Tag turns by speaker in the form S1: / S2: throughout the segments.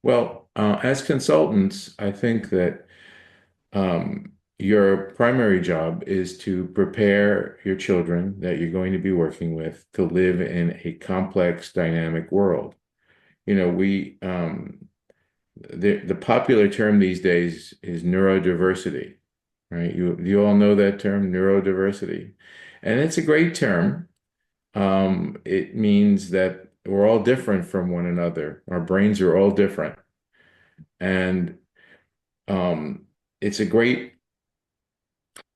S1: Well, as consultants, I think that your primary job is to prepare your children that you're going to be working with to live in a complex, dynamic world. You know, the popular term these days is neurodiversity, right? You all know that term, neurodiversity, and it's a great term. It means that we're all different from one another. Our brains are all different, and it's a great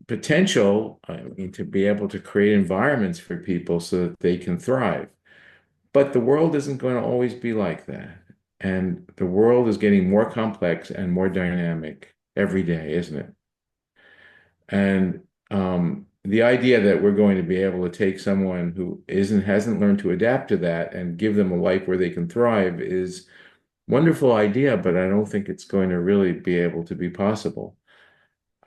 S1: potential, I mean, to be able to create environments for people so that they can thrive. But the world isn't going to always be like that. And the world is getting more complex and more dynamic every day, isn't it? And the idea that we're going to be able to take someone who hasn't learned to adapt to that and give them a life where they can thrive is wonderful idea, but I don't think it's going to really be able to be possible.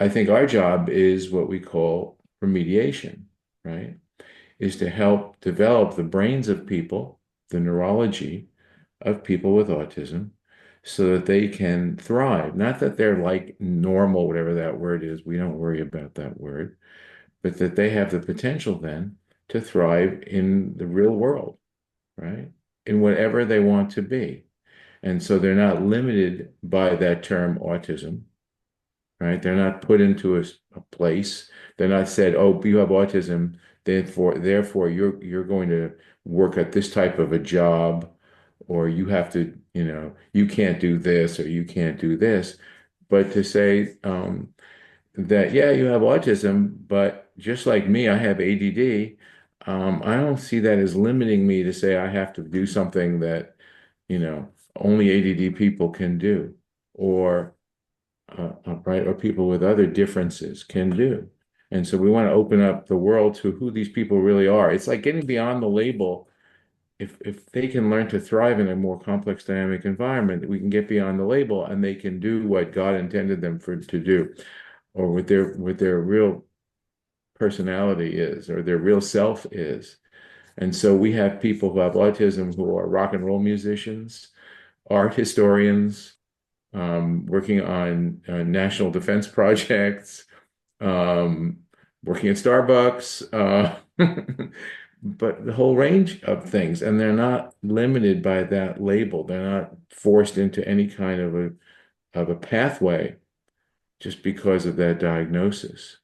S1: I think our job is what we call remediation, right? Is to help develop the brains of people, the neurology of people with autism, so that they can thrive. Not that they're like normal, whatever that word is. We don't worry about that word, but that they have the potential then to thrive in the real world, right? In whatever they want to be. And so they're not limited by that term autism, right? They're not put into a place. They're not said, "Oh, you have autism, therefore you're going to work at this type of a job, or you have to, you can't do this or you can't do this." But to say that, yeah, you have autism, but just like me, I have ADD. I don't see that as limiting me to say I have to do something that, only ADD people can do, or right, or people with other differences can do. And so we want to open up the world to who these people really are. It's like getting beyond the label. If they can learn to thrive in a more complex, dynamic environment, we can get beyond the label and they can do what God intended them to do, or what their real personality is, or their real self is. And so we have people who have autism who are rock and roll musicians, art historians, working on national defense projects, um, working at Starbucks, but the whole range of things. And they're not limited by that label. They're not forced into any kind of a pathway just because of that diagnosis.